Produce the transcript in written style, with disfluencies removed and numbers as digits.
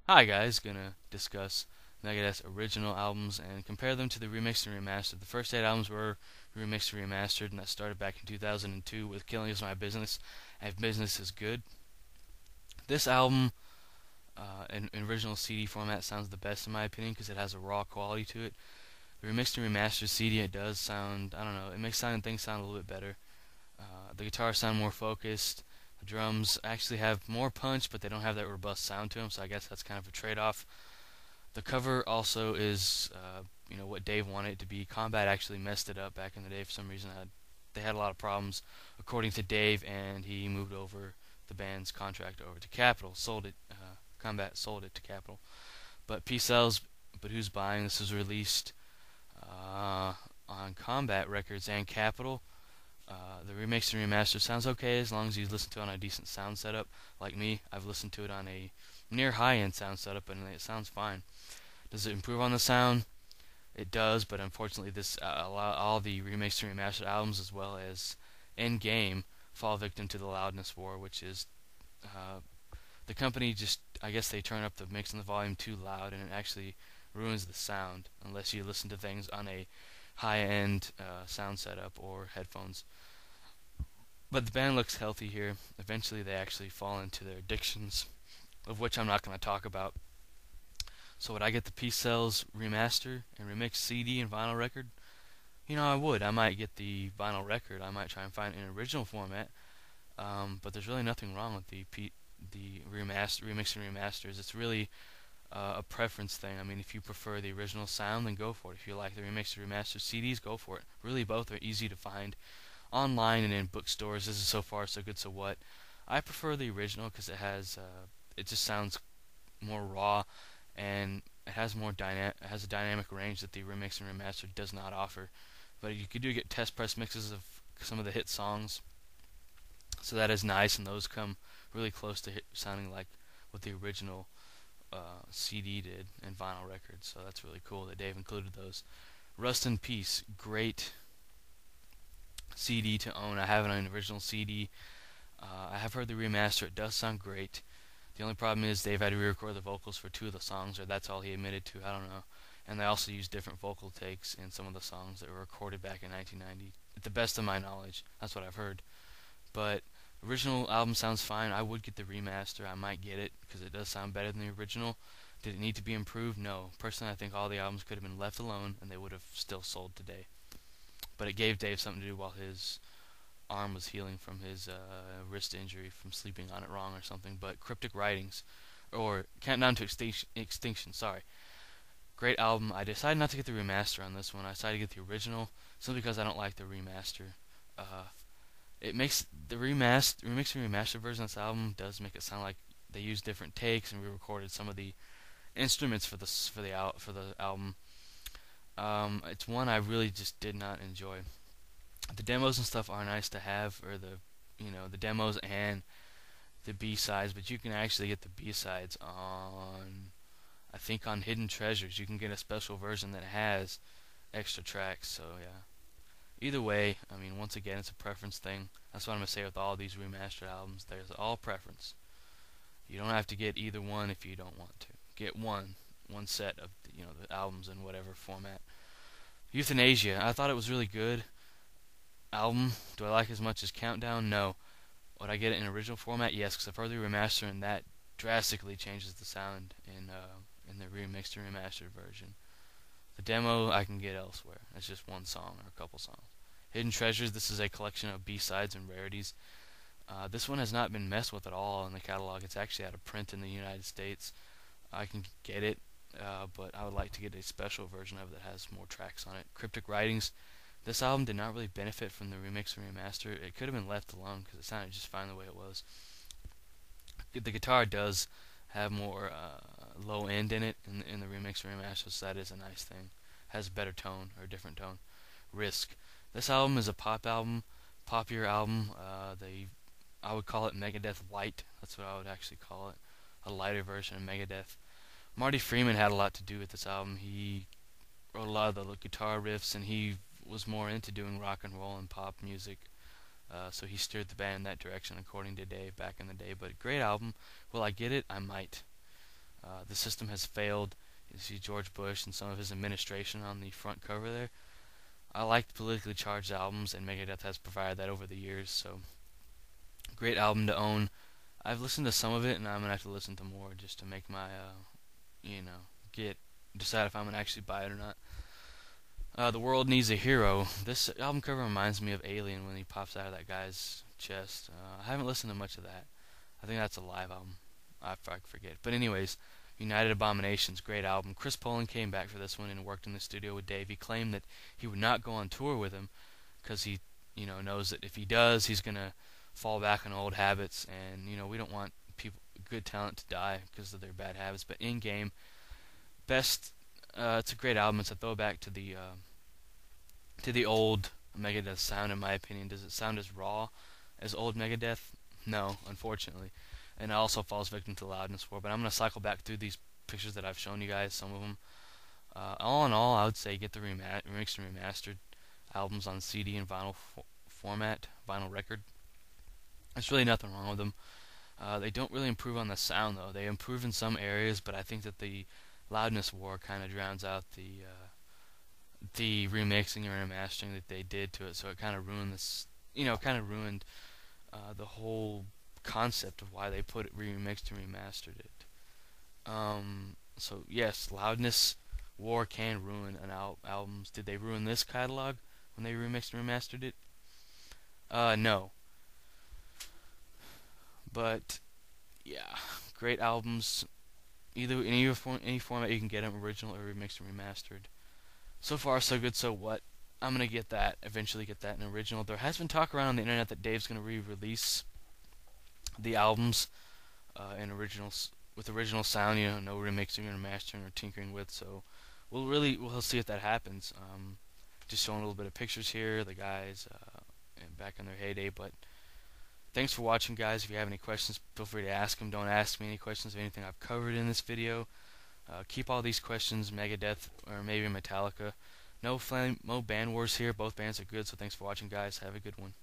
Hi guys, gonna discuss Megadeth's original albums and compare them to the Remixed and Remastered. The first 8 albums were Remixed and Remastered, and that started back in 2002 with Killing Is My Business, and Business Is Good. This album, in original CD format, sounds the best in my opinion because it has a raw quality to it. The Remixed and Remastered CD, it does sound, I don't know, it makes things sound a little bit better. The guitars sound more focused. The drums actually have more punch, but they don't have that robust sound to them, so I guess that's kind of a trade-off. The cover also is, what Dave wanted it to be. Combat actually messed it up back in the day for some reason. They had a lot of problems, according to Dave, and he moved over the band's contract over to Capitol. Sold it. Combat sold it to Capitol. But P sells. But who's buying? This was released on Combat Records and Capitol. The remix and remaster sounds okay as long as you listen to it on a decent sound setup. Like me, I've listened to it on a near high-end sound setup, and it sounds fine. Does it improve on the sound? It does, but unfortunately, all the remixed and remastered albums, as well as in-game, fall victim to the loudness war, which is the company just, I guess they turn up the mix and the volume too loud, and it actually ruins the sound unless you listen to things on a high-end sound setup or headphones. But the band looks healthy here. Eventually, they actually fall into their addictions, of which I'm not going to talk about. So would I get the Peace Cells remaster and remix CD and vinyl record? I would. I might get the vinyl record. I might try and find an original format. But there's really nothing wrong with the remix and remasters. It's really a preference thing. I mean, if you prefer the original sound, then go for it. If you like the remix and remastered CDs, go for it. Really, both are easy to find online and in bookstores. This is so far so good. So what? I prefer the original because it just sounds more raw, and it has a dynamic range that the remix and remaster does not offer. But you do get test press mixes of some of the hit songs, so that is nice, and those come really close to sounding like what the original CD did and vinyl records. So that's really cool that Dave included those. Rust in Peace, great CD to own. I have it on an original CD. I have heard the remaster. It does sound great. The only problem is Dave had to re-record the vocals for 2 of the songs, or that's all he admitted to. I don't know. And they also used different vocal takes in some of the songs that were recorded back in 1990. At the best of my knowledge, that's what I've heard. But original album sounds fine. I would get the remaster. I might get it because it does sound better than the original. Did it need to be improved? No. Personally, I think all the albums could have been left alone, and they would have still sold today. But it gave Dave something to do while his arm was healing from his wrist injury from sleeping on it wrong or something. But Cryptic Writings, or Countdown to Extinction, sorry. Great album. I decided not to get the remaster on this one. I decided to get the original simply because I don't like the remaster. It makes the remix and remastered version of this album does make it sound like they used different takes and re-recorded some of the instruments for the album. It's one I really just did not enjoy. The demos and stuff are nice to have, or the demos and the B-sides, but you can actually get the B-sides on, I think, on Hidden Treasures. You can get a special version that has extra tracks. So yeah, either way, I mean, once again, it's a preference thing. That's what I'm gonna say with all these remastered albums. There's all preference. You don't have to get either one if you don't want to. Get one set of the albums in whatever format. Euthanasia, I thought it was really good album. Do I like it as much as Countdown? No. Would I get it in original format? Yes, because I've heard the remaster, and that drastically changes the sound in the remixed and remastered version. The demo I can get elsewhere. It's just one song or a couple songs. Hidden Treasures, this is a collection of B-sides and rarities. This one has not been messed with at all in the catalog. It's actually out of print in the United States. I can get it, but I would like to get a special version of it that has more tracks on it. Cryptic Writings, this album did not really benefit from the remix and remaster. It could have been left alone because it sounded just fine the way it was. The guitar does have more low end in it in the remix and remaster, so that is a nice thing. Has a better tone or a different tone. Risk. This album is a poppier album. I would call it Megadeth Light. That's what I would actually call it. A lighter version of Megadeth. Marty Freeman had a lot to do with this album. He wrote a lot of the guitar riffs, and he was more into doing rock and roll and pop music. So he steered the band in that direction, according to Dave back in the day. But great album. Will I get it? I might. The system has failed. You see George Bush and some of his administration on the front cover there. I like politically charged albums, and Megadeth has provided that over the years, so great album to own. I've listened to some of it, and I'm gonna have to listen to more just to make my, you know, decide if I'm gonna actually buy it or not. The World Needs a Hero. This album cover reminds me of Alien when he pops out of that guy's chest. I haven't listened to much of that. I think that's a live album. I forget. But anyways, United Abominations, great album. Chris Poland came back for this one and worked in the studio with Dave. He claimed that he would not go on tour with him because he, knows that if he does, he's gonna fall back on old habits, and we don't want good talent to die because of their bad habits. But in game, best. It's a great album. It's a throwback to the old Megadeth sound, in my opinion. Does it sound as raw as old Megadeth? No, unfortunately. And it also falls victim to loudness war. But I'm going to cycle back through these pictures that I've shown you guys, some of them. All in all, I would say get the remixed and remastered albums on CD and vinyl format, vinyl record. There's really nothing wrong with them. They don't really improve on the sound, though. They improve in some areas, but I think that the loudness war kind of drowns out the remixing or remastering that they did to it, so it kind of ruined this, ruined the whole concept of why they put it remixed and remastered it. So yes, loudness war can ruin an albums. Did they ruin this catalog when they remixed and remastered it? No. But yeah, great albums. Either in any format you can get them, original or remixed and remastered. So far, so good, so what? I'm gonna get that, eventually get that in original. There has been talk around on the internet that Dave's gonna re-release the albums in with original sound, no remixing or mastering or tinkering with. So we'll see if that happens. Just showing a little bit of pictures here, the guys back in their heyday. But thanks for watching, guys. If you have any questions, feel free to ask them. Don't ask me any questions of anything I've covered in this video. Keep all these questions, Megadeth or maybe Metallica. No band wars here. Both bands are good. So thanks for watching, guys. Have a good one.